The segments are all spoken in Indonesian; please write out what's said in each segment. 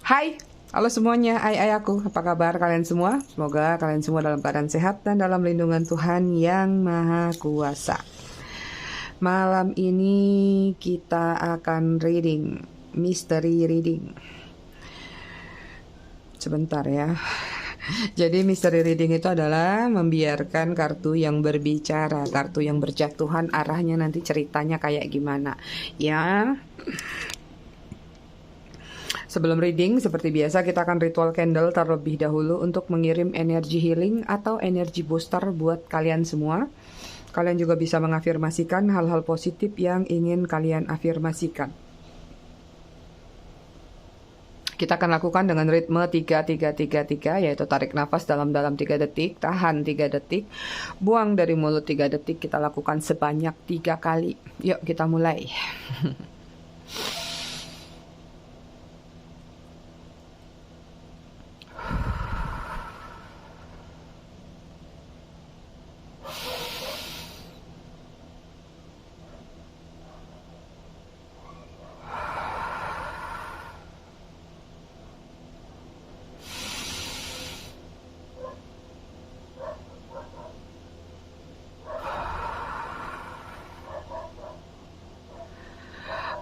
Hai, halo semuanya, aku. Apa kabar kalian semua? Semoga kalian semua dalam keadaan sehat dan dalam lindungan Tuhan Yang Maha Kuasa. Malam ini kita akan reading, mystery reading. Sebentar ya. Jadi mystery reading itu adalah membiarkan kartu yang berbicara, kartu yang berjatuhan, arahnya nanti ceritanya kayak gimana. Ya. Sebelum reading, seperti biasa kita akan ritual candle terlebih dahulu untuk mengirim energi healing atau energi booster buat kalian semua. Kalian juga bisa mengafirmasikan hal-hal positif yang ingin kalian afirmasikan. Kita akan lakukan dengan ritme 3-3-3-3, yaitu tarik nafas dalam-dalam 3 detik, tahan 3 detik, buang dari mulut 3 detik. Kita lakukan sebanyak 3 kali. Yuk kita mulai.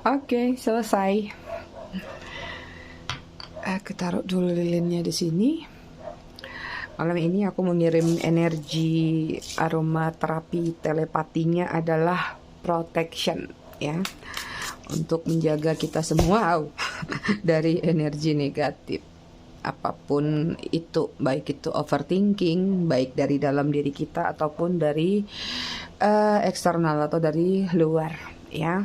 Oke, selesai. Aku taruh dulu lilinnya di sini. Malam ini aku mengirim energi aromaterapi telepatinya adalah protection, ya, untuk menjaga kita semua dari energi negatif. Apapun itu, baik itu overthinking, baik dari dalam diri kita ataupun dari eksternal atau dari luar, ya.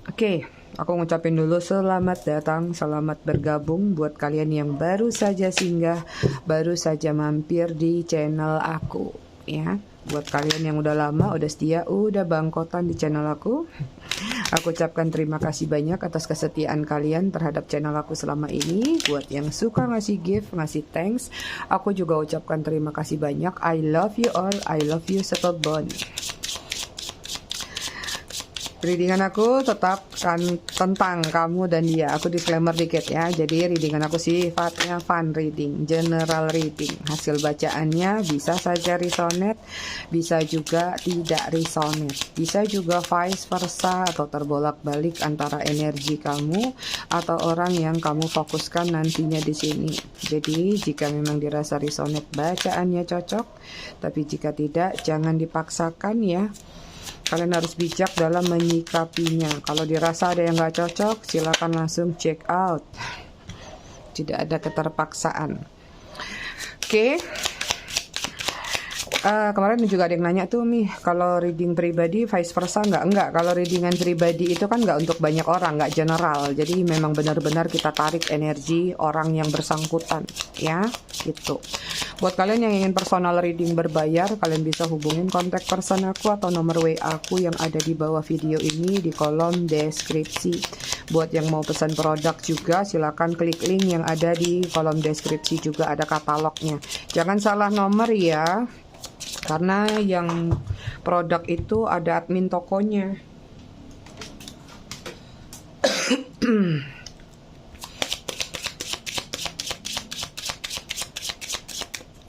Oke, aku ngucapin dulu selamat datang, selamat bergabung buat kalian yang baru saja singgah, baru saja mampir di channel aku, ya. Buat kalian yang udah lama, udah setia, udah bangkotan di channel aku ucapkan terima kasih banyak atas kesetiaan kalian terhadap channel aku selama ini. Buat yang suka ngasih gift, ngasih thanks, aku juga ucapkan terima kasih banyak. I love you all, I love you settled bond. Readingan aku tetap kan tentang kamu dan dia. Aku disclaimer dikit ya. Jadi readingan aku sifatnya fun reading, general reading. Hasil bacaannya bisa saja resonate, bisa juga tidak resonate. Bisa juga vice versa atau terbolak-balik antara energi kamu atau orang yang kamu fokuskan nantinya di sini. Jadi jika memang dirasa resonate, bacaannya cocok. Tapi jika tidak, jangan dipaksakan ya. Kalian harus bijak dalam menyikapinya. Kalau dirasa ada yang nggak cocok, silakan langsung check out. Tidak ada keterpaksaan. Oke. Kemarin juga ada yang nanya tuh nih, kalau reading pribadi vice versa enggak. Kalau readingan pribadi itu kan enggak untuk banyak orang, enggak general. Jadi memang benar-benar kita tarik energi orang yang bersangkutan, ya, gitu. Buat kalian yang ingin personal reading berbayar, kalian bisa hubungin kontak person aku atau nomor WA aku yang ada di bawah video ini di kolom deskripsi. Buat yang mau pesan produk juga, silakan klik link yang ada di kolom deskripsi, juga ada katalognya. Jangan salah nomor ya. Karena yang produk itu ada admin tokonya.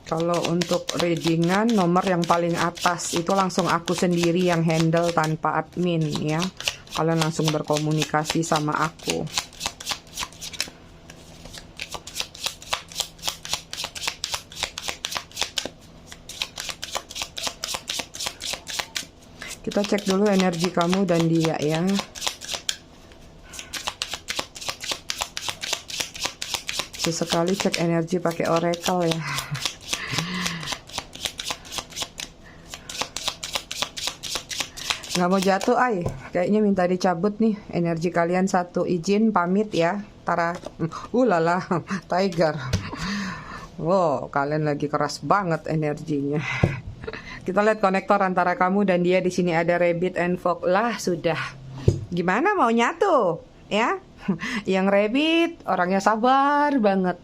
Kalau untuk readingan, nomor yang paling atas itu langsung aku sendiri yang handle tanpa admin ya. Kalian langsung berkomunikasi sama aku. Kita cek dulu energi kamu dan dia ya. Sesekali cek energi pakai oracle ya. Nggak mau jatuh ay, kayaknya minta dicabut nih energi kalian satu. Izin pamit ya. Tara. Lala, tiger. Wow, kalian lagi keras banget energinya. Kita lihat konektor antara kamu dan dia. Di sini ada rabbit and fox. Lah sudah. Gimana mau nyatu? Ya, Yang rabbit orangnya sabar banget.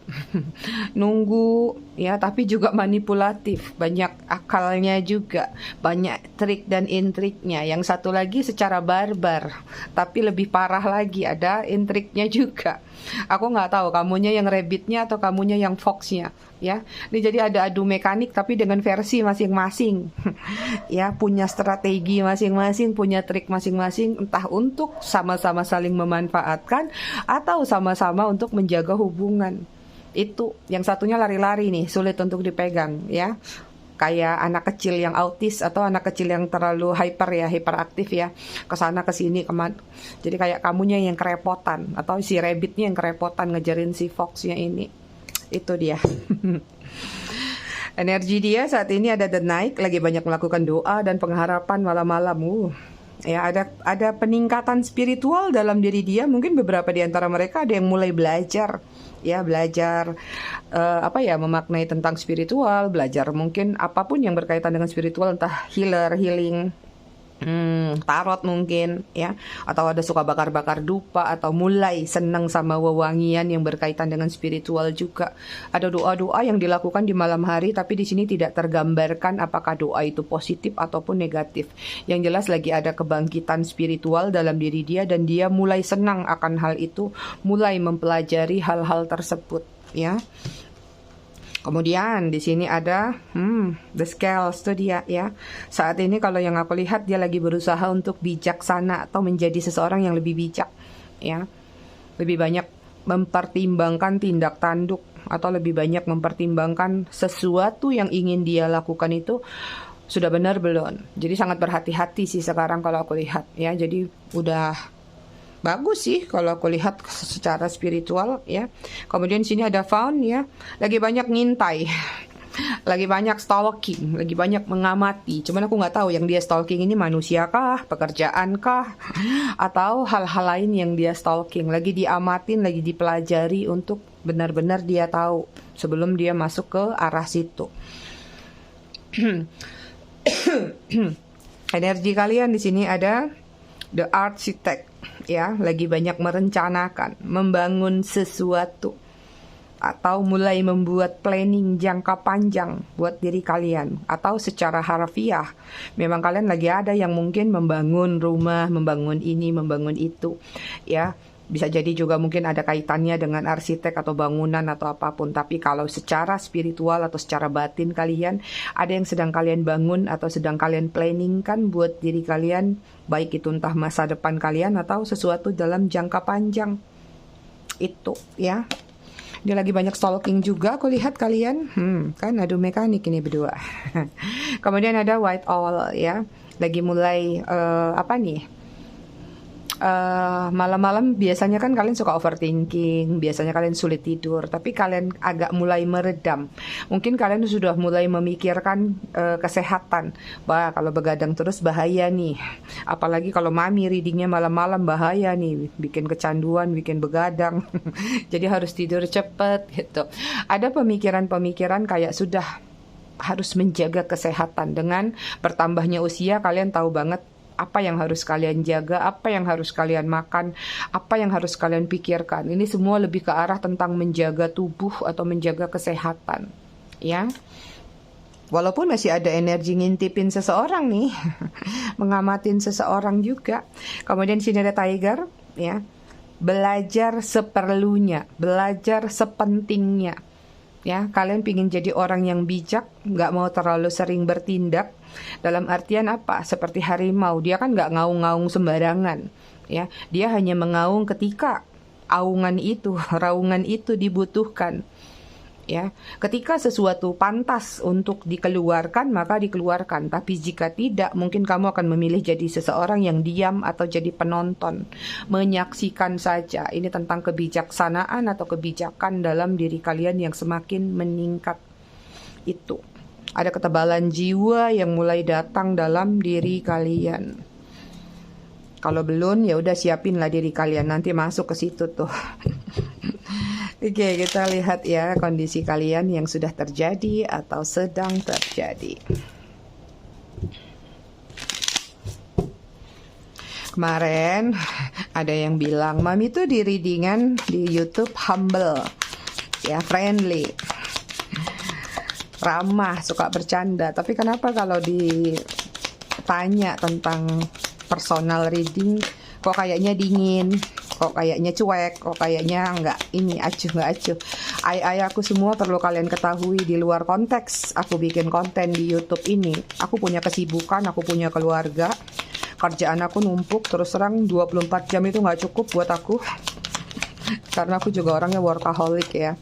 Nunggu ya, tapi juga manipulatif, banyak akalnya juga, banyak trik dan intriknya. Yang satu lagi secara barbar, tapi lebih parah lagi, ada intriknya juga. Aku nggak tahu kamunya yang rabbitnya atau kamunya yang foxnya ya. Ini jadi ada adu mekanik tapi dengan versi masing-masing. Ya, punya strategi masing-masing, punya trik masing-masing, entah untuk sama-sama saling memanfaatkan atau sama-sama untuk menjaga hubungan. Itu yang satunya lari-lari nih, sulit untuk dipegang ya. Kayak anak kecil yang autis atau anak kecil yang terlalu hiperaktif ya, kesana kesini kemana. Jadi kayak kamunya yang kerepotan atau si rabbitnya yang kerepotan ngejarin si foxnya ini. Itu dia. Energi dia saat ini ada the Knight, lagi banyak melakukan doa dan pengharapan malam-malam. Ya, ada peningkatan spiritual dalam diri dia. Mungkin beberapa di antara mereka ada yang mulai belajar memaknai tentang spiritual, belajar mungkin apapun yang berkaitan dengan spiritual, entah healing, tarot mungkin ya, atau ada suka bakar-bakar dupa, atau mulai senang sama wewangian yang berkaitan dengan spiritual juga. Ada doa-doa yang dilakukan di malam hari, tapi di sini tidak tergambarkan apakah doa itu positif ataupun negatif. Yang jelas lagi ada kebangkitan spiritual dalam diri dia dan dia mulai senang akan hal itu, mulai mempelajari hal-hal tersebut ya. Kemudian di sini ada the scales tuh dia ya. Saat ini kalau yang aku lihat dia lagi berusaha untuk bijaksana atau menjadi seseorang yang lebih bijak ya. Lebih banyak mempertimbangkan tindak tanduk atau lebih banyak mempertimbangkan sesuatu yang ingin dia lakukan itu sudah benar belum. Jadi sangat berhati-hati sih sekarang kalau aku lihat ya. Jadi udah bagus sih kalau aku lihat secara spiritual ya. Kemudian di sini ada Faun ya, lagi banyak ngintai, lagi banyak stalking, lagi banyak mengamati. Cuman aku nggak tahu yang dia stalking ini manusia kah, pekerjaan kah, atau hal-hal lain yang dia stalking. Lagi diamatin, lagi dipelajari untuk benar-benar dia tahu sebelum dia masuk ke arah situ. Energi kalian di sini ada the architect ya, lagi banyak merencanakan, membangun sesuatu atau mulai membuat planning jangka panjang buat diri kalian. Atau secara harfiah memang kalian lagi ada yang mungkin membangun rumah, membangun ini, membangun itu ya. Bisa jadi juga mungkin ada kaitannya dengan arsitek atau bangunan atau apapun. Tapi kalau secara spiritual atau secara batin kalian, ada yang sedang kalian bangun atau sedang kalian planningkan buat diri kalian, baik itu entah masa depan kalian atau sesuatu dalam jangka panjang. Itu ya. Dia lagi banyak stalking juga aku lihat kalian. Kan adu mekanik ini berdua. Kemudian ada white owl ya. Lagi mulai malam-malam biasanya kan kalian suka overthinking, biasanya kalian sulit tidur, tapi kalian agak mulai meredam. Mungkin kalian sudah mulai memikirkan kesehatan. Kalau begadang terus bahaya nih. Apalagi kalau mami readingnya malam-malam bahaya nih, bikin kecanduan, bikin begadang. Jadi harus tidur cepet gitu. Ada pemikiran-pemikiran kayak sudah harus menjaga kesehatan. Dengan bertambahnya usia kalian tahu banget apa yang harus kalian jaga, apa yang harus kalian makan, apa yang harus kalian pikirkan. Ini semua lebih ke arah tentang menjaga tubuh atau menjaga kesehatan ya. Walaupun masih ada energi ngintipin seseorang nih, mengamatin seseorang juga. Kemudian sini ada tiger ya. Belajar seperlunya, belajar sepentingnya ya. Kalian pingin jadi orang yang bijak, nggak mau terlalu sering bertindak. Dalam artian apa? Seperti harimau, dia kan nggak ngaung-ngaung sembarangan ya. Dia hanya mengaung ketika aungan itu, raungan itu dibutuhkan ya. Ketika sesuatu pantas untuk dikeluarkan, maka dikeluarkan. Tapi jika tidak, mungkin kamu akan memilih jadi seseorang yang diam atau jadi penonton, menyaksikan saja. Ini tentang kebijaksanaan atau kebijakan dalam diri kalian yang semakin meningkat. Itu ada ketebalan jiwa yang mulai datang dalam diri kalian. Kalau belum, ya udah siapinlah diri kalian, nanti masuk ke situ tuh. Oke, kita lihat ya kondisi kalian yang sudah terjadi atau sedang terjadi. Kemarin ada yang bilang, Mami tuh di readingan di YouTube humble, ya friendly, ramah, suka bercanda. Tapi kenapa kalau ditanya tentang personal reading, kok kayaknya dingin, kok kayaknya cuek, kok kayaknya nggak acuh. Aku semua perlu kalian ketahui, di luar konteks aku bikin konten di YouTube ini, aku punya kesibukan, aku punya keluarga, kerjaan aku numpuk, terus terang 24 jam itu nggak cukup buat aku. Karena aku juga orangnya workaholic ya.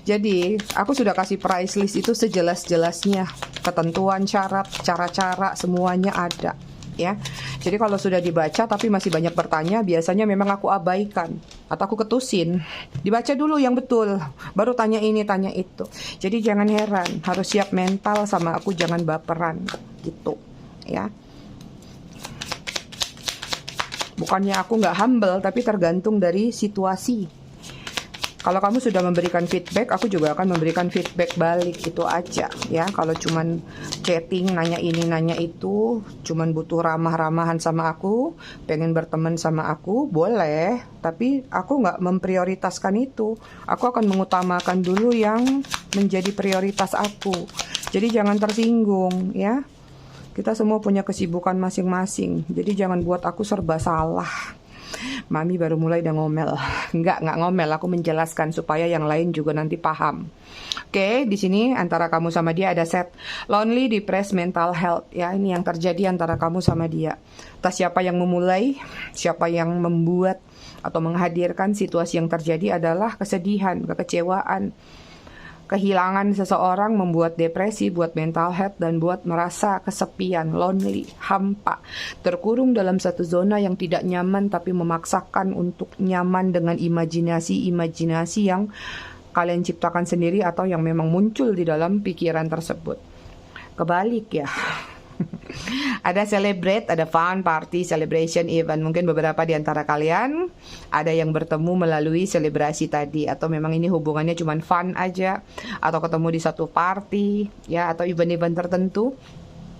Jadi aku sudah kasih price list itu sejelas-jelasnya, ketentuan, syarat, cara-cara, semuanya ada ya. Jadi kalau sudah dibaca tapi masih banyak bertanya, biasanya memang aku abaikan atau aku ketusin. Dibaca dulu yang betul, baru tanya ini, tanya itu. Jadi jangan heran, harus siap mental sama aku, jangan baperan gitu ya. Bukannya aku nggak humble, tapi tergantung dari situasi. Kalau kamu sudah memberikan feedback, aku juga akan memberikan feedback balik, itu aja ya. Kalau cuman chatting, nanya ini, nanya itu, cuman butuh ramah-ramahan sama aku, pengen berteman sama aku, boleh. Tapi aku nggak memprioritaskan itu. Aku akan mengutamakan dulu yang menjadi prioritas aku. Jadi jangan tersinggung ya. Kita semua punya kesibukan masing-masing. Jadi jangan buat aku serba salah. Mami baru mulai udah ngomel. Enggak ngomel, aku menjelaskan supaya yang lain juga nanti paham. Oke, di sini antara kamu sama dia ada set lonely, depressed, mental health ya. Ini yang terjadi antara kamu sama dia. Entah siapa yang memulai, siapa yang membuat atau menghadirkan situasi yang terjadi adalah kesedihan, kekecewaan, kehilangan seseorang membuat depresi, buat mental health, dan buat merasa kesepian, lonely, hampa, terkurung dalam satu zona yang tidak nyaman tapi memaksakan untuk nyaman dengan imajinasi yang kalian ciptakan sendiri atau yang memang muncul di dalam pikiran tersebut. Kebalik ya. Ada celebrate, ada fun, party, celebration, event. Mungkin beberapa di antara kalian ada yang bertemu melalui selebrasi tadi, atau memang ini hubungannya cuma fun aja, atau ketemu di satu party ya, atau event-event tertentu,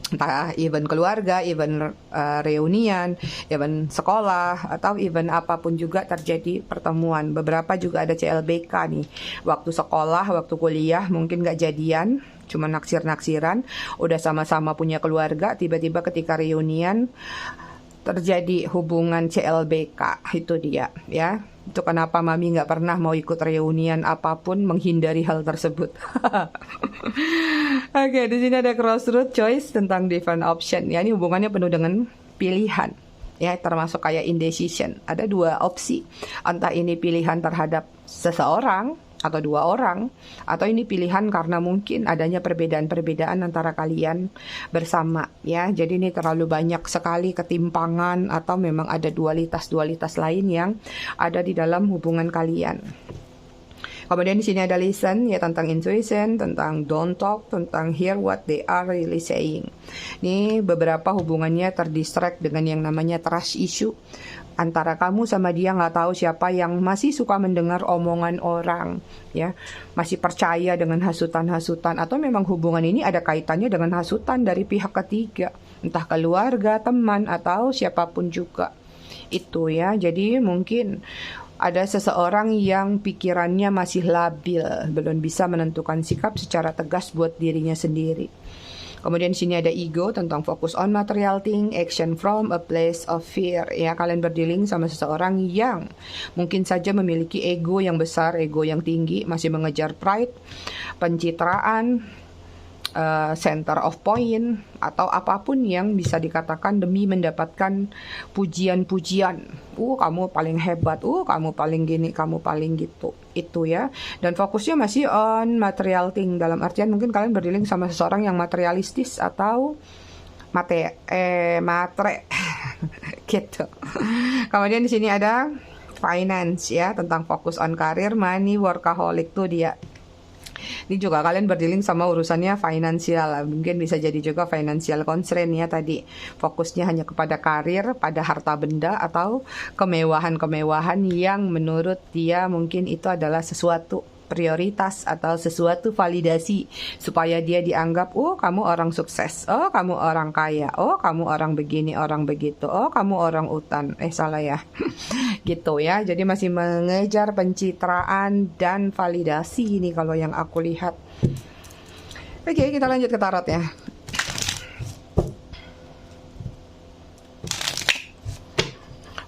entah event keluarga, event reunian, event sekolah, atau event apapun juga terjadi pertemuan. Beberapa juga ada CLBK nih, waktu sekolah, waktu kuliah mungkin gak jadian, cuma naksir-naksiran, udah sama-sama punya keluarga, tiba-tiba ketika reunian terjadi hubungan CLBK. Itu dia ya. Itu kenapa Mami nggak pernah mau ikut reunian apapun, menghindari hal tersebut. Oke, di sini ada crossroad choice tentang different option. Ya, ini hubungannya penuh dengan pilihan. Ya, termasuk kayak indecision. Ada dua opsi. Entah ini pilihan terhadap seseorang atau dua orang, atau ini pilihan karena mungkin adanya perbedaan-perbedaan antara kalian bersama ya. Jadi ini terlalu banyak sekali ketimpangan atau memang ada dualitas-dualitas lain yang ada di dalam hubungan kalian. Kemudian di sini ada listen ya, tentang intuition, tentang don't talk, tentang hear what they are really saying. Ini beberapa hubungannya terdistract dengan yang namanya trust issue. Antara kamu sama dia nggak tahu siapa yang masih suka mendengar omongan orang ya, masih percaya dengan hasutan-hasutan, atau memang hubungan ini ada kaitannya dengan hasutan dari pihak ketiga, entah keluarga, teman, atau siapapun juga itu ya. Jadi mungkin ada seseorang yang pikirannya masih labil, belum bisa menentukan sikap secara tegas buat dirinya sendiri. Kemudian di sini ada ego, tentang fokus on material thing, action from a place of fear. Ya, kalian berdealing sama seseorang yang mungkin saja memiliki ego yang besar, ego yang tinggi, masih mengejar pride, pencitraan, center of point, atau apapun yang bisa dikatakan demi mendapatkan pujian-pujian. Kamu paling hebat, kamu paling gini, kamu paling gitu. Itu ya. Dan fokusnya masih on material thing, dalam artian mungkin kalian berdealing sama seseorang yang materialistis atau matre gitu. Kemudian di sini ada finance ya, tentang fokus on career, money, workaholic tuh dia. Ini juga kalian berdealing sama urusannya finansial, mungkin bisa jadi juga financial constraint ya tadi. Fokusnya hanya kepada karir, pada harta benda, atau kemewahan-kemewahan yang menurut dia mungkin itu adalah sesuatu prioritas atau sesuatu validasi supaya dia dianggap, oh kamu orang sukses, oh kamu orang kaya, oh kamu orang begini, orang begitu, oh kamu orang utan, salah ya. Gitu ya, jadi masih mengejar pencitraan dan validasi ini kalau yang aku lihat. Oke, kita lanjut ke tarot ya.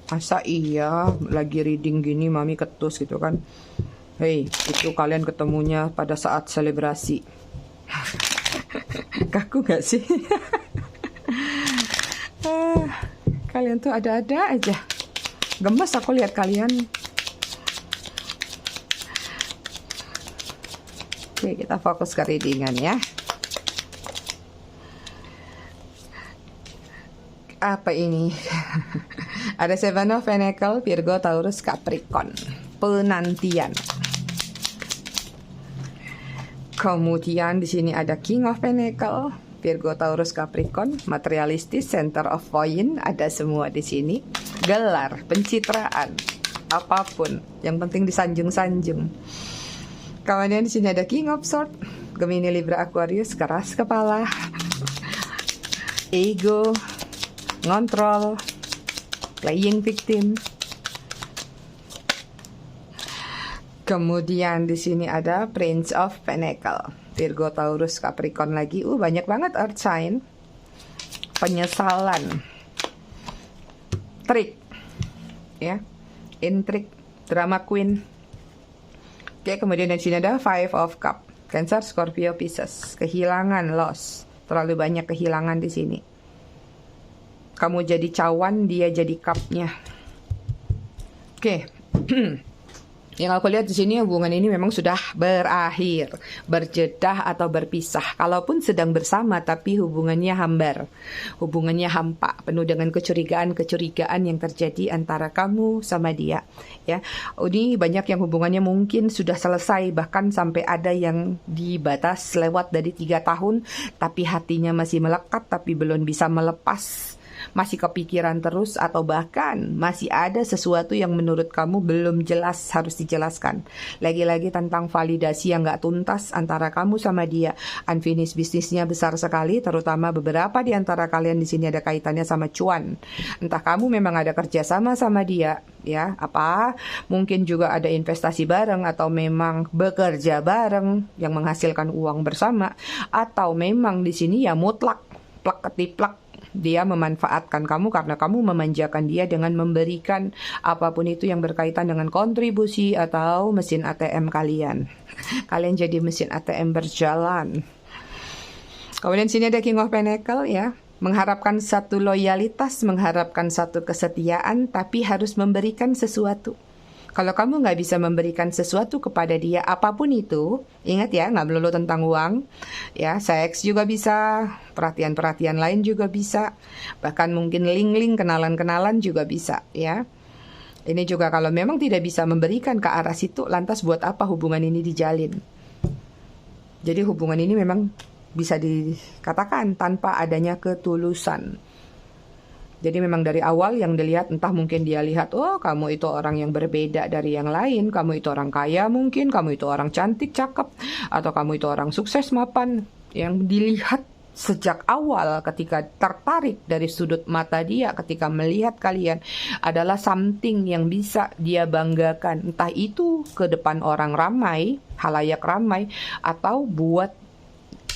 Masa iya lagi reading gini mami ketus gitu kan. Hei, itu kalian ketemunya pada saat selebrasi. Kaku gak sih? Kalian tuh ada-ada aja. Gemes aku lihat kalian. Oke, kita fokus ke readingan ya. Apa ini? Ada Seven of Pentacles, Virgo, Taurus, Capricorn. Penantian. Kemudian di sini ada King of Pentacles, Virgo, Taurus, Capricorn, materialistis, Center of Point, ada semua di sini. Gelar, pencitraan, apapun, yang penting disanjung-sanjung. Kemudian di sini ada King of Swords, Gemini, Libra, Aquarius, keras kepala, ego, ngontrol, playing victim. Kemudian di sini ada Prince of Pentacles, Virgo, Taurus, Capricorn lagi. Banyak banget earth sign. Penyesalan, trik, ya, intrik, drama queen. Oke, kemudian di sini ada Five of Cups, Cancer, Scorpio, Pisces. Kehilangan, loss. Terlalu banyak kehilangan di sini. Kamu jadi cawan, dia jadi cupnya. Oke. Yang aku lihat di sini hubungan ini memang sudah berakhir, berjedah atau berpisah. Kalaupun sedang bersama tapi hubungannya hambar, hubungannya hampa, penuh dengan kecurigaan yang terjadi antara kamu sama dia. Ya, ini banyak yang hubungannya mungkin sudah selesai, bahkan sampai ada yang dibatas lewat dari 3 tahun, tapi hatinya masih melekat, tapi belum bisa melepas. Masih kepikiran terus atau bahkan masih ada sesuatu yang menurut kamu belum jelas harus dijelaskan. Lagi-lagi tentang validasi yang gak tuntas antara kamu sama dia. Unfinished bisnisnya besar sekali, terutama beberapa di antara kalian di sini ada kaitannya sama cuan. Entah kamu memang ada kerja sama dia, ya, apa mungkin juga ada investasi bareng atau memang bekerja bareng yang menghasilkan uang bersama, atau memang di sini ya mutlak plak ketiplak. Dia memanfaatkan kamu karena kamu memanjakan dia dengan memberikan apapun itu yang berkaitan dengan kontribusi atau mesin ATM kalian. Kalian jadi mesin ATM berjalan. Kemudian sini ada King of Pentacles ya. Mengharapkan satu loyalitas, mengharapkan satu kesetiaan, tapi harus memberikan sesuatu. Kalau kamu nggak bisa memberikan sesuatu kepada dia, apapun itu, ingat ya, nggak melulu tentang uang, ya, seks juga bisa, perhatian-perhatian lain juga bisa, bahkan mungkin link-link, kenalan-kenalan juga bisa, ya. Ini juga kalau memang tidak bisa memberikan ke arah situ, lantas buat apa hubungan ini dijalin? Jadi hubungan ini memang bisa dikatakan tanpa adanya ketulusan. Jadi memang dari awal yang dilihat, entah mungkin dia lihat, oh kamu itu orang yang berbeda dari yang lain, kamu itu orang kaya mungkin, kamu itu orang cantik, cakep, atau kamu itu orang sukses, mapan. Yang dilihat sejak awal ketika tertarik dari sudut mata dia, ketika melihat kalian adalah something yang bisa dia banggakan. Entah itu ke depan orang ramai, halayak ramai, atau buat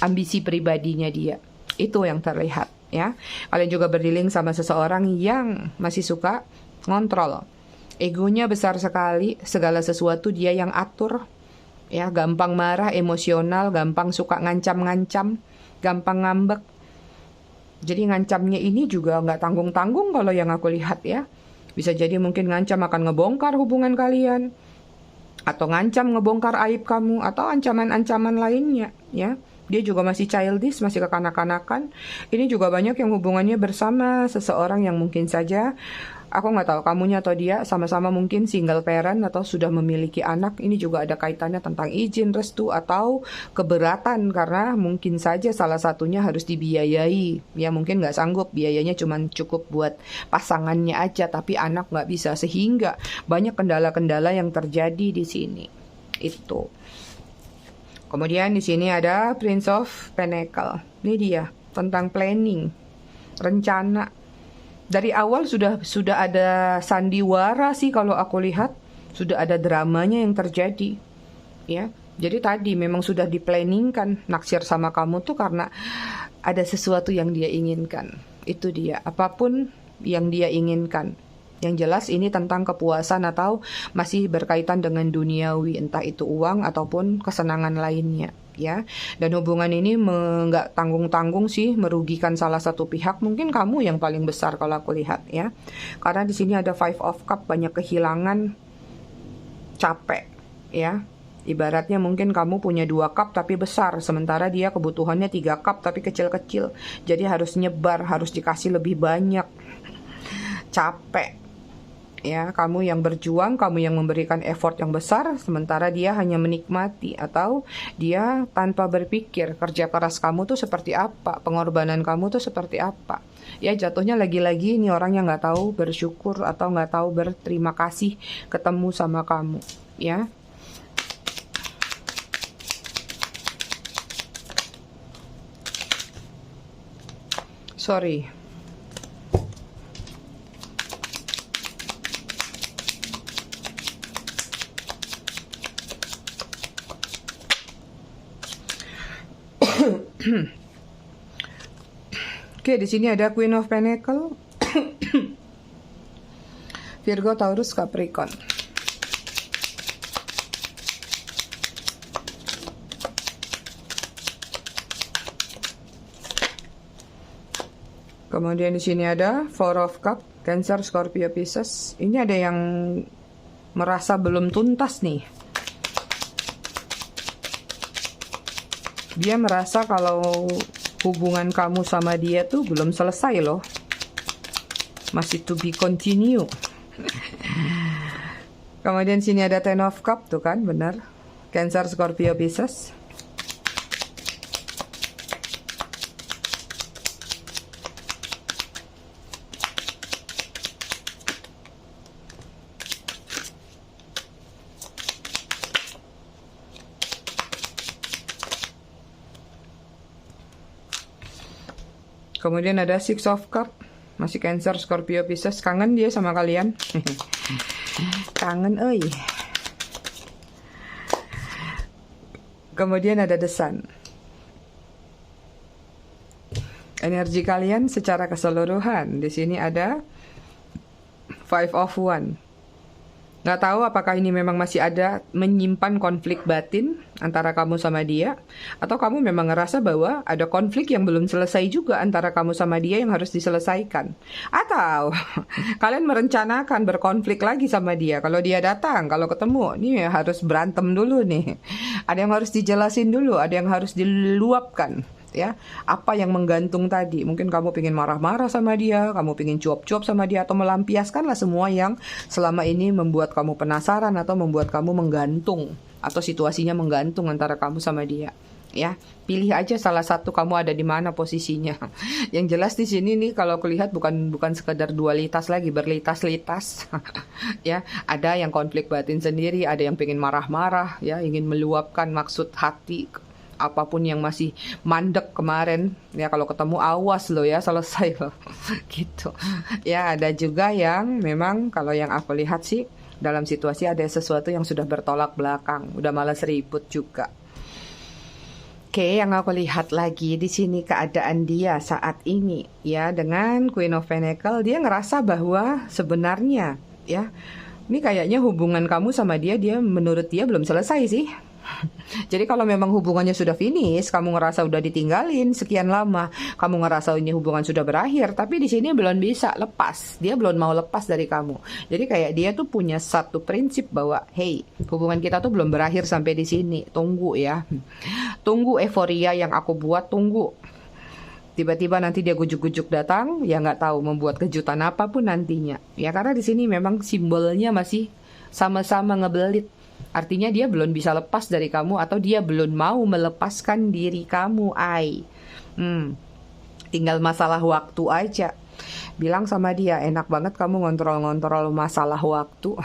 ambisi pribadinya dia. Itu yang terlihat. Ya, kalian juga berdealing sama seseorang yang masih suka ngontrol. Egonya besar sekali, segala sesuatu dia yang atur. Ya, gampang marah, emosional, gampang suka ngancam-ngancam, gampang ngambek. Jadi ngancamnya ini juga nggak tanggung-tanggung kalau yang aku lihat ya. Bisa jadi mungkin ngancam akan ngebongkar hubungan kalian, atau ngancam ngebongkar aib kamu, atau ancaman-ancaman lainnya ya. Dia juga masih childish, masih kekanak-kanakan. Ini juga banyak yang hubungannya bersama seseorang yang mungkin saja, aku nggak tahu kamunya atau dia sama-sama mungkin single parent atau sudah memiliki anak. Ini juga ada kaitannya tentang izin, restu, atau keberatan karena mungkin saja salah satunya harus dibiayai. Ya mungkin nggak sanggup, biayanya cuma cukup buat pasangannya aja, tapi anak nggak bisa. Sehingga banyak kendala-kendala yang terjadi di sini. Itu. Kemudian di sini ada Prince of Pentacle. Ini dia tentang planning, rencana. Dari awal sudah ada sandiwara sih kalau aku lihat, sudah ada dramanya yang terjadi. Ya. Jadi tadi memang sudah diplanningkan naksir sama kamu tuh karena ada sesuatu yang dia inginkan. Itu dia, apapun yang dia inginkan. Yang jelas ini tentang kepuasan atau masih berkaitan dengan duniawi, entah itu uang ataupun kesenangan lainnya, ya. Dan hubungan ini nggak tanggung-tanggung sih merugikan salah satu pihak. Mungkin kamu yang paling besar kalau aku lihat, ya. Karena di sini ada Five of Cup, banyak kehilangan, capek, ya. Ibaratnya mungkin kamu punya 2 cup tapi besar, sementara dia kebutuhannya 3 cup tapi kecil-kecil. Jadi harus nyebar, harus dikasih lebih banyak. Capek. Ya, kamu yang berjuang, kamu yang memberikan effort yang besar, sementara dia hanya menikmati, atau dia tanpa berpikir kerja keras kamu tuh seperti apa, pengorbanan kamu tuh seperti apa. Ya, jatuhnya lagi-lagi ini orang yang nggak tahu bersyukur atau nggak tahu berterima kasih ketemu sama kamu, ya. Sorry. Oke, di sini ada Queen of Pentacle, Virgo, Taurus, Capricorn. Kemudian di sini ada Four of Cup, Cancer, Scorpio, Pisces. Ini ada yang merasa belum tuntas nih. Dia merasa kalau hubungan kamu sama dia tuh belum selesai loh. Masih to be continue. Kemudian sini ada Ten of Cup tuh kan, benar. Cancer, Scorpio, Pisces. Kemudian ada Six of Cup, masih Cancer, Scorpio, Pisces. Kangen dia sama kalian. Kangen, oi. Kemudian ada The Sun. Energi kalian secara keseluruhan. Di sini ada Five of Wands. Nggak tahu apakah ini memang masih ada menyimpan konflik batin antara kamu sama dia, atau kamu memang ngerasa bahwa ada konflik yang belum selesai juga antara kamu sama dia yang harus diselesaikan. Atau kalian merencanakan berkonflik lagi sama dia. Kalau dia datang, kalau ketemu, nih harus berantem dulu nih. Ada yang harus dijelasin dulu, ada yang harus diluapkan. Ya, apa yang menggantung tadi. Mungkin kamu pengen marah-marah sama dia, kamu pengen cuap-cuap sama dia, atau melampiaskanlah semua yang selama ini membuat kamu penasaran atau membuat kamu menggantung, atau situasinya menggantung antara kamu sama dia. Ya, pilih aja salah satu, kamu ada di mana posisinya. Yang jelas di sini nih kalau kulihat bukan sekedar dualitas lagi, berlitas-litas. Ya, ada yang konflik batin sendiri, ada yang pengen marah-marah, ya, ingin meluapkan maksud hati. Apapun yang masih mandek kemarin, ya kalau ketemu awas loh ya, selesai loh. Gitu. Ya, ada juga yang memang kalau yang aku lihat sih dalam situasi ada sesuatu yang sudah bertolak belakang, udah malas ribut juga. Oke, yang aku lihat lagi di sini keadaan dia saat ini, ya, dengan Queen of Pentacle, dia ngerasa bahwa sebenarnya, ya, ini kayaknya hubungan kamu sama dia menurut dia belum selesai sih. Jadi kalau memang hubungannya sudah finish, kamu ngerasa udah ditinggalin sekian lama, kamu ngerasa ini hubungan sudah berakhir, tapi di sini belum bisa lepas, dia belum mau lepas dari kamu. Jadi kayak dia tuh punya satu prinsip bahwa, hey, hubungan kita tuh belum berakhir sampai di sini, tunggu ya, tunggu euforia yang aku buat, tunggu. Tiba-tiba nanti dia gujuk-gujuk datang, ya nggak tahu membuat kejutan apapun nantinya. Ya karena di sini memang simbolnya masih sama-sama ngebelit. Artinya dia belum bisa lepas dari kamu, atau dia belum mau melepaskan diri kamu, tinggal masalah waktu aja. Bilang sama dia, enak banget kamu ngontrol-ngontrol masalah waktu.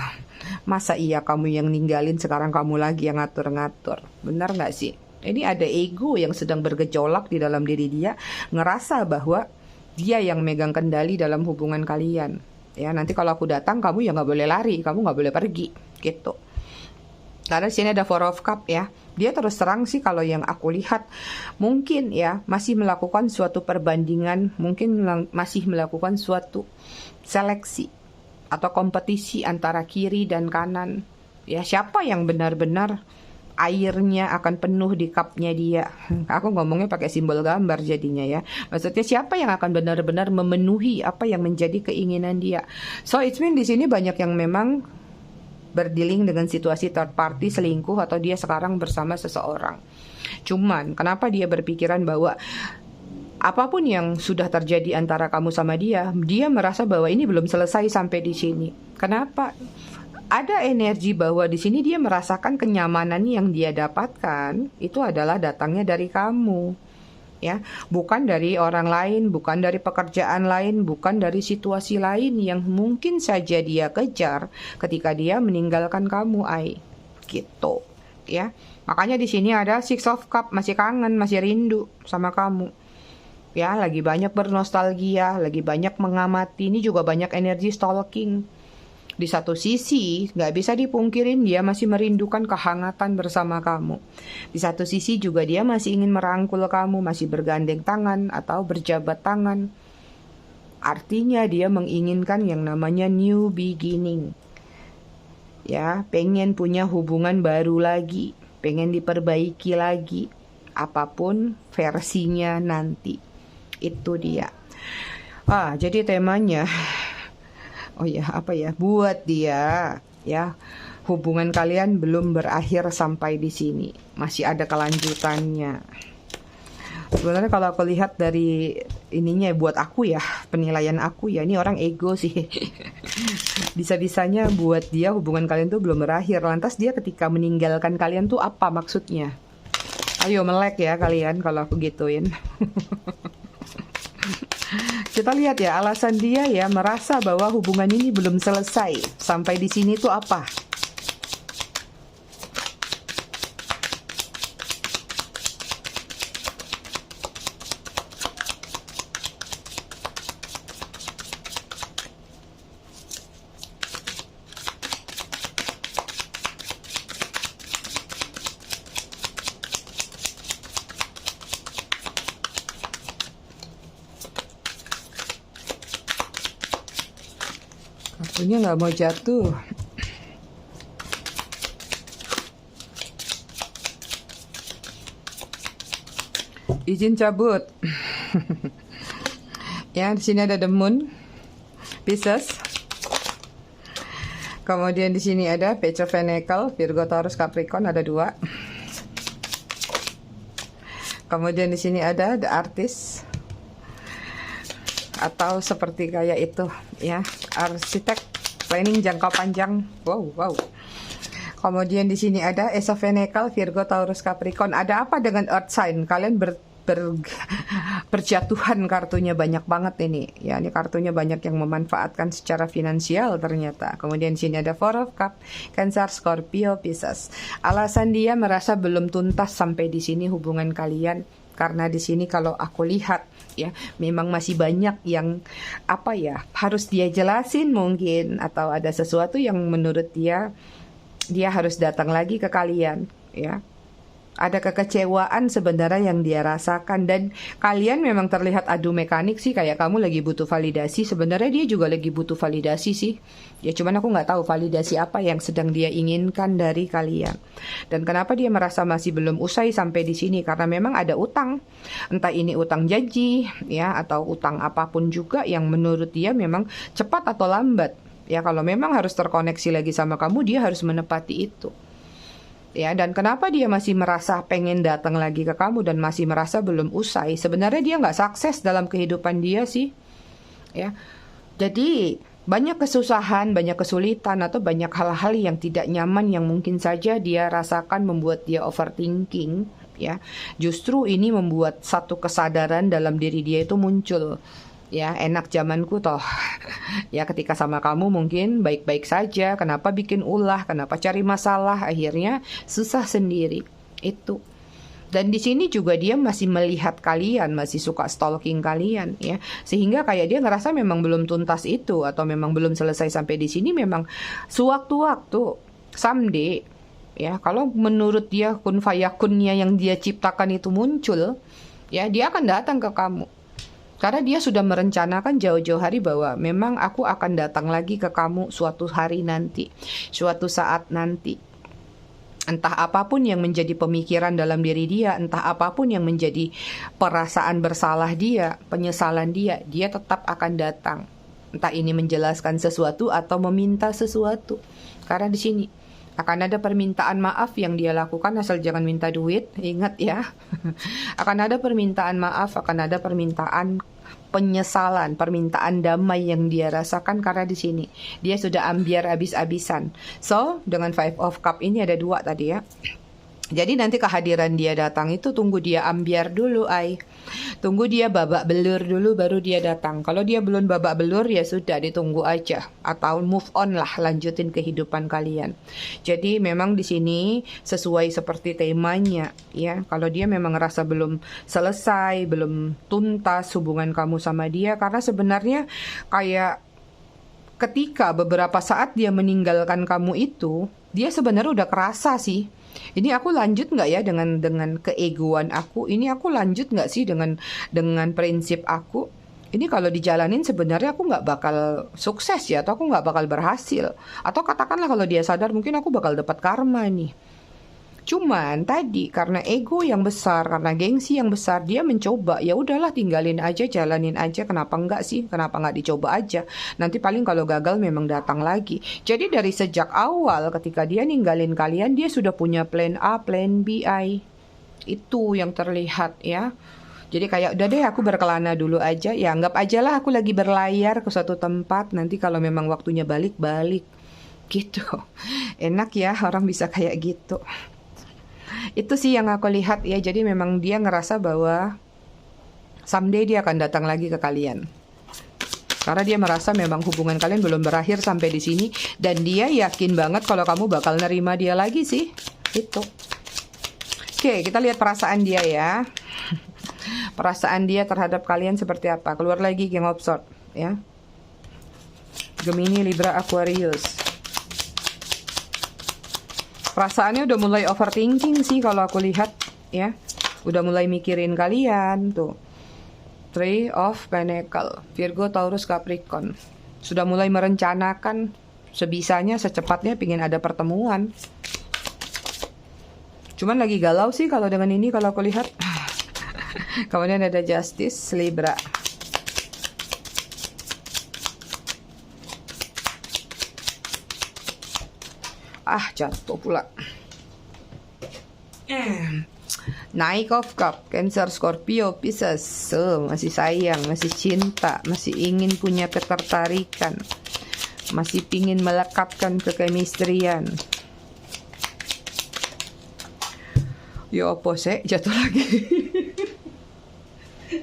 Masa iya kamu yang ninggalin, sekarang kamu lagi yang ngatur-ngatur? Benar nggak sih? Ini ada ego yang sedang bergejolak di dalam diri dia, ngerasa bahwa dia yang megang kendali dalam hubungan kalian. Ya, nanti kalau aku datang, kamu ya nggak boleh lari, kamu nggak boleh pergi, gitu. Karena di sini ada Four of Cup ya. Dia terus terang sih kalau yang aku lihat mungkin ya masih melakukan suatu perbandingan, mungkin masih melakukan suatu seleksi atau kompetisi antara kiri dan kanan. Ya, siapa yang benar-benar airnya akan penuh di cupnya dia. Aku ngomongnya pakai simbol gambar jadinya ya. Maksudnya siapa yang akan benar-benar memenuhi apa yang menjadi keinginan dia. So it's mean di sini banyak yang memang berdealing dengan situasi third party, selingkuh, atau dia sekarang bersama seseorang. Cuman kenapa dia berpikiran bahwa apapun yang sudah terjadi antara kamu sama dia merasa bahwa ini belum selesai sampai di sini. Kenapa? Ada energi bahwa di sini dia merasakan kenyamanan yang dia dapatkan itu adalah datangnya dari kamu, ya, bukan dari orang lain, bukan dari pekerjaan lain, bukan dari situasi lain yang mungkin saja dia kejar ketika dia meninggalkan kamu, gitu, ya. Makanya di sini ada Six of Cup, masih kangen, masih rindu sama kamu. Ya, lagi banyak bernostalgia, lagi banyak mengamati. Ini juga banyak energi stalking. Di satu sisi, nggak bisa dipungkirin dia masih merindukan kehangatan bersama kamu. Di satu sisi juga dia masih ingin merangkul kamu, masih bergandeng tangan atau berjabat tangan. Artinya dia menginginkan yang namanya new beginning. Ya, pengen punya hubungan baru lagi, pengen diperbaiki lagi, apapun versinya nanti. Itu dia. Jadi temanya, buat dia, ya, hubungan kalian belum berakhir sampai di sini, masih ada kelanjutannya. Sebenarnya kalau aku lihat dari ininya, buat aku ya, penilaian aku ya, ini orang ego sih. Bisa-bisanya buat dia hubungan kalian tuh belum berakhir. Lantas dia ketika meninggalkan kalian tuh apa maksudnya? Ayo melek ya kalian kalau aku gituin. Kita lihat ya alasan dia ya merasa bahwa hubungan ini belum selesai sampai di sini tuh apa? Kartunya nggak mau jatuh. Izin cabut. Ya, di sini ada The Moon, Pisces. Kemudian di sini ada Page of Pentacles, Virgo, Taurus, Capricorn, ada 2. Kemudian di sini ada The Artist, atau seperti kayak itu ya, arsitek, planning jangka panjang. Wow. Kemudian di sini ada Ace of Pentacles, Virgo, Taurus, Capricorn. Ada apa dengan Earth sign? Kalian berjatuhan, kartunya banyak banget ini. Ya, ini kartunya banyak yang memanfaatkan secara finansial ternyata. Kemudian di sini ada Four of Cups, Cancer, Scorpio, Pisces. Alasan dia merasa belum tuntas sampai di sini hubungan kalian. Karena di sini kalau aku lihat ya, memang masih banyak yang harus dia jelasin mungkin, atau ada sesuatu yang menurut dia harus datang lagi ke kalian ya. Ada kekecewaan sebenarnya yang dia rasakan, dan kalian memang terlihat adu mekanik sih, kayak kamu lagi butuh validasi. Sebenarnya dia juga lagi butuh validasi sih. Ya cuman aku nggak tahu validasi apa yang sedang dia inginkan dari kalian. Dan kenapa dia merasa masih belum usai sampai di sini? Karena memang ada utang. Entah ini utang janji ya, atau utang apapun juga yang menurut dia memang cepat atau lambat. Ya kalau memang harus terkoneksi lagi sama kamu, dia harus menepati itu. Ya, dan kenapa dia masih merasa pengen datang lagi ke kamu dan masih merasa belum usai? Sebenarnya dia nggak sukses dalam kehidupan dia sih. Ya, jadi banyak kesusahan, banyak kesulitan, atau banyak hal-hal yang tidak nyaman yang mungkin saja dia rasakan membuat dia overthinking. Ya, justru ini membuat satu kesadaran dalam diri dia itu muncul. Ya, enak zamanku toh. Ya, ketika sama kamu mungkin baik-baik saja. Kenapa bikin ulah? Kenapa cari masalah? Akhirnya susah sendiri. Itu. Dan di sini juga dia masih melihat kalian, masih suka stalking kalian ya. Sehingga kayak dia ngerasa memang belum tuntas itu atau memang belum selesai sampai di sini, memang sewaktu-waktu someday ya, kalau menurut dia kun fayakunnya yang dia ciptakan itu muncul, ya dia akan datang ke kamu. Karena dia sudah merencanakan jauh-jauh hari bahwa memang aku akan datang lagi ke kamu suatu hari nanti, suatu saat nanti. Entah apapun yang menjadi pemikiran dalam diri dia, entah apapun yang menjadi perasaan bersalah dia, penyesalan dia, dia tetap akan datang. Entah ini menjelaskan sesuatu atau meminta sesuatu. Karena di sini akan ada permintaan maaf yang dia lakukan, asal jangan minta duit, ingat ya. Akan ada permintaan maaf, akan ada permintaan penyesalan, permintaan damai yang dia rasakan karena di sini dia sudah ambiar habis-habisan. So, dengan Five of Cup ini ada 2 tadi ya. Jadi nanti kehadiran dia datang itu tunggu dia ambiar dulu, ay. Tunggu dia babak belur dulu baru dia datang. Kalau dia belum babak belur ya sudah, ditunggu aja atau move on lah, lanjutin kehidupan kalian. Jadi memang di sini sesuai seperti temanya ya. Kalau dia memang ngerasa belum selesai, belum tuntas hubungan kamu sama dia, karena sebenarnya kayak ketika beberapa saat dia meninggalkan kamu itu, dia sebenarnya udah kerasa sih. Ini aku lanjut nggak ya dengan keegoan aku? Ini aku lanjut nggak sih dengan prinsip aku? Ini kalau dijalanin sebenarnya aku nggak bakal sukses ya, atau aku nggak bakal berhasil. Atau katakanlah kalau dia sadar mungkin aku bakal dapat karma nih. Cuman tadi karena ego yang besar, karena gengsi yang besar, dia mencoba. Ya udahlah, tinggalin aja, jalanin aja. Kenapa enggak sih? Kenapa enggak dicoba aja? Nanti paling kalau gagal memang datang lagi. Jadi dari sejak awal ketika dia ninggalin kalian, dia sudah punya plan A, plan B, I. Itu yang terlihat ya. Jadi kayak udah deh, aku berkelana dulu aja. Ya anggap aja lah aku lagi berlayar ke suatu tempat. Nanti kalau memang waktunya balik gitu. Enak ya orang bisa kayak gitu. Itu sih yang aku lihat ya. Jadi memang dia ngerasa bahwa someday dia akan datang lagi ke kalian. Karena dia merasa memang hubungan kalian belum berakhir sampai di sini, dan dia yakin banget kalau kamu bakal nerima dia lagi sih. Itu. Oke, kita lihat perasaan dia ya. Perasaan dia terhadap kalian seperti apa? Keluar lagi King of Swords ya. Gemini, Libra, Aquarius. Perasaannya udah mulai overthinking sih kalau aku lihat ya. Udah mulai mikirin kalian tuh. Three of Pentacle, Virgo, Taurus, Capricorn. Sudah mulai merencanakan sebisanya, secepatnya pingin ada pertemuan. Cuman lagi galau sih kalau dengan ini kalau aku lihat. Kemudian ada Justice, Libra. Jatuh pula. Knight of Cup, Cancer, Scorpio, Pisces. Masih sayang, masih cinta, masih ingin punya ketertarikan, masih pingin melekatkan kekemistrian. Ya apa sih, jatuh lagi.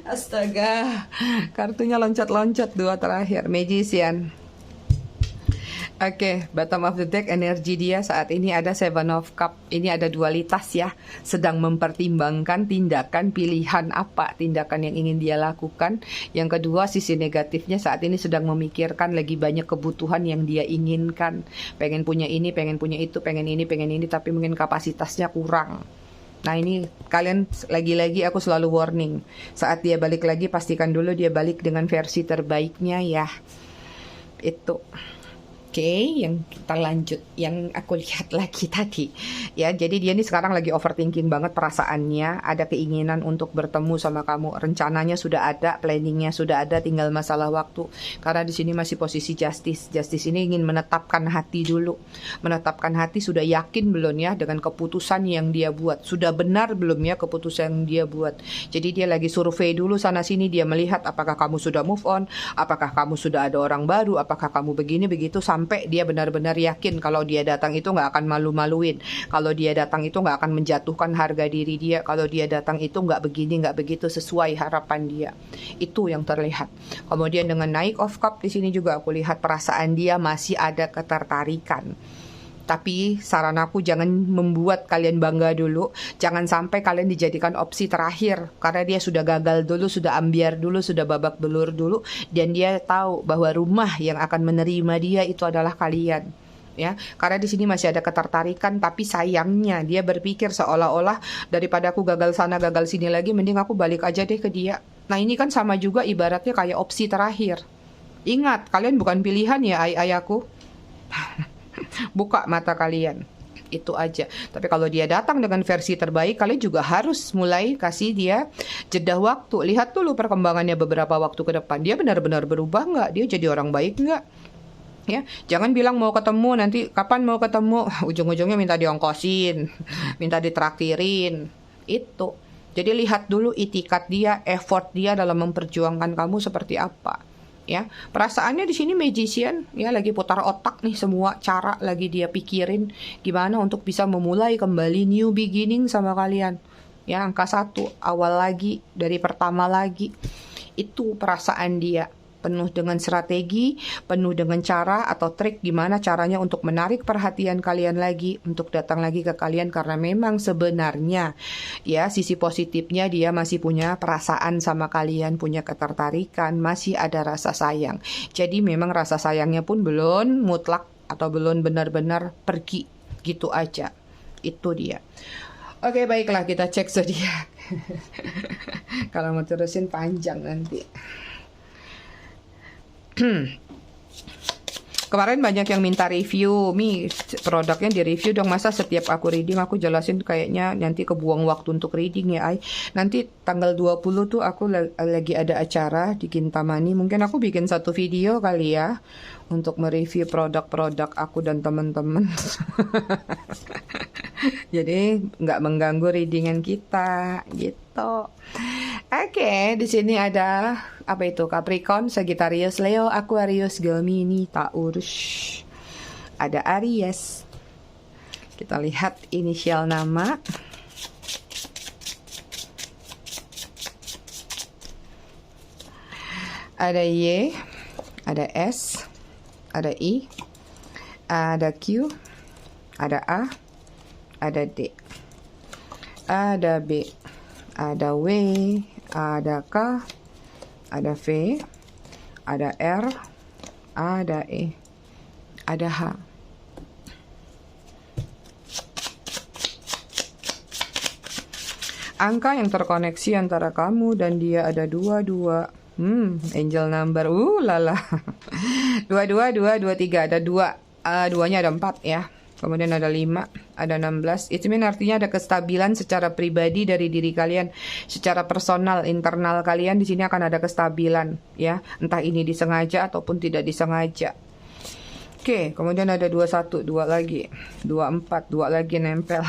Astaga, kartunya loncat-loncat 2 terakhir. Magician. Oke, bottom of the deck, energi dia saat ini ada Seven of Cup. Ini ada dualitas ya, sedang mempertimbangkan tindakan, pilihan apa tindakan yang ingin dia lakukan. Yang kedua, sisi negatifnya saat ini sedang memikirkan lagi banyak kebutuhan yang dia inginkan. Pengen punya ini, pengen punya itu, pengen ini, tapi mungkin kapasitasnya kurang. Nah ini kalian, lagi-lagi aku selalu warning, saat dia balik lagi pastikan dulu dia balik dengan versi terbaiknya ya. Itu. Oke, yang kita lanjut, yang aku lihat lagi tadi ya. Jadi dia ini sekarang lagi overthinking banget perasaannya, ada keinginan untuk bertemu sama kamu, rencananya sudah ada, planningnya sudah ada, tinggal masalah waktu. Karena di sini masih posisi Justice. Justice ini ingin menetapkan hati dulu, menetapkan hati, sudah yakin belum ya dengan keputusan yang dia buat, sudah benar belum ya keputusan yang dia buat. Jadi dia lagi survei dulu sana sini, dia melihat apakah kamu sudah move on, apakah kamu sudah ada orang baru, apakah kamu begini begitu, sampai sampai dia benar-benar yakin kalau dia datang itu nggak akan malu-maluin, kalau dia datang itu nggak akan menjatuhkan harga diri dia, kalau dia datang itu nggak begini nggak begitu sesuai harapan dia. Itu yang terlihat. Kemudian dengan Knight of Cup di sini juga aku lihat perasaan dia masih ada ketertarikan. Tapi saran aku jangan membuat kalian bangga dulu. Jangan sampai kalian dijadikan opsi terakhir. Karena dia sudah gagal dulu, sudah ambiar dulu, sudah babak belur dulu. Dan dia tahu bahwa rumah yang akan menerima dia itu adalah kalian. Ya, karena di sini masih ada ketertarikan, tapi sayangnya dia berpikir seolah-olah daripada aku gagal sana gagal sini lagi, mending aku balik aja deh ke dia. Nah ini kan sama juga ibaratnya kayak opsi terakhir. Ingat, kalian bukan pilihan ya ayahku. Buka mata kalian, itu aja. Tapi kalau dia datang dengan versi terbaik, kalian juga harus mulai kasih dia jeda waktu. Lihat dulu perkembangannya beberapa waktu ke depan. Dia benar-benar berubah nggak? Dia jadi orang baik nggak? Ya, jangan bilang mau ketemu, nanti kapan mau ketemu, ujung-ujungnya minta diongkosin, minta ditraktirin. Itu. Jadi lihat dulu itikat dia, effort dia dalam memperjuangkan kamu seperti apa. Ya, perasaannya di sini magician, ya lagi putar otak nih, semua cara lagi dia pikirin gimana untuk bisa memulai kembali new beginning sama kalian. Ya, angka 1, awal lagi, dari pertama lagi. Itu perasaan dia. Penuh dengan strategi, penuh dengan cara atau trik gimana caranya untuk menarik perhatian kalian lagi, untuk datang lagi ke kalian, karena memang sebenarnya ya sisi positifnya dia masih punya perasaan sama kalian, punya ketertarikan, masih ada rasa sayang. Jadi memang rasa sayangnya pun belum mutlak atau belum benar-benar pergi gitu aja. Itu dia. Oke, baiklah, kita cek zodiak. Kalau mau terusin panjang nanti. Kemarin banyak yang minta review, produknya di review dong. Masa setiap aku reading aku jelasin, kayaknya nanti kebuang waktu untuk reading ya. Nanti tanggal 20 tuh aku lagi ada acara di Kintamani. Mungkin aku bikin satu video kali ya untuk mereview produk-produk aku dan teman-teman. Jadi nggak mengganggu readingan kita gitu. Oke, di sini ada apa itu? Capricorn, Sagittarius, Leo, Aquarius, Gemini, Taurus. Ada Aries. Kita lihat inisial nama. Ada Y, ada S, ada I, ada Q, ada A, ada D, ada B, ada W, ada K, ada V, ada R, ada E, ada H. Angka yang terkoneksi antara kamu dan dia ada 22. Angel number, lala. 22, 2, 23, ada 2. Duanya ada 4 ya. Kemudian ada 5, ada 16. Itu artinya ada kestabilan secara pribadi dari diri kalian, secara personal, internal kalian di sini akan ada kestabilan ya. Entah ini disengaja ataupun tidak disengaja. Oke, kemudian ada 21, 2 lagi. 24, 2 lagi nempel.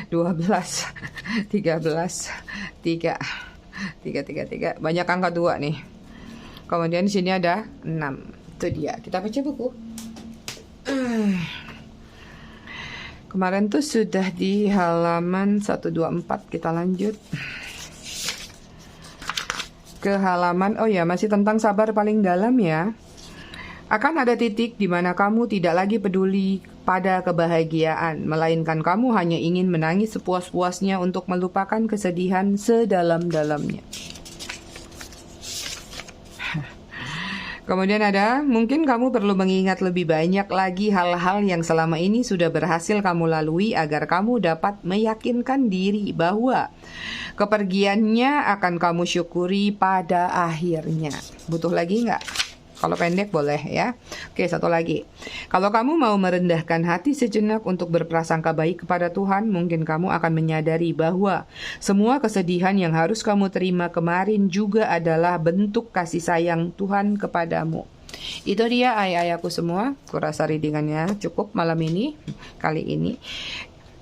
12, 13, 3, 3. Banyak angka 2 nih. Kemudian di sini ada 6. Itu dia. Kita baca buku. Kemarin tuh sudah di halaman 124, kita lanjut ke halaman, masih tentang sabar paling dalam ya. Akan ada titik di mana kamu tidak lagi peduli pada kebahagiaan, melainkan kamu hanya ingin menangis sepuas-puasnya untuk melupakan kesedihan sedalam-dalamnya. Kemudian ada, mungkin kamu perlu mengingat lebih banyak lagi hal-hal yang selama ini sudah berhasil kamu lalui agar kamu dapat meyakinkan diri bahwa kepergiannya akan kamu syukuri pada akhirnya. Butuh lagi nggak? Kalau pendek boleh ya. Oke, satu lagi. Kalau kamu mau merendahkan hati sejenak untuk berprasangka baik kepada Tuhan, mungkin kamu akan menyadari bahwa semua kesedihan yang harus kamu terima kemarin juga adalah bentuk kasih sayang Tuhan kepadamu. Itu dia ayah-ayahku semua. Kurasa readingannya cukup malam ini, kali ini.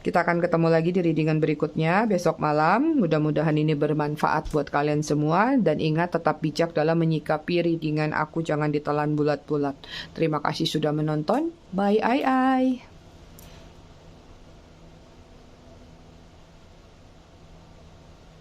Kita akan ketemu lagi di readingan berikutnya besok malam. Mudah-mudahan ini bermanfaat buat kalian semua. Dan ingat, tetap bijak dalam menyikapi readingan aku, jangan ditelan bulat-bulat. Terima kasih sudah menonton. Bye, ai ai.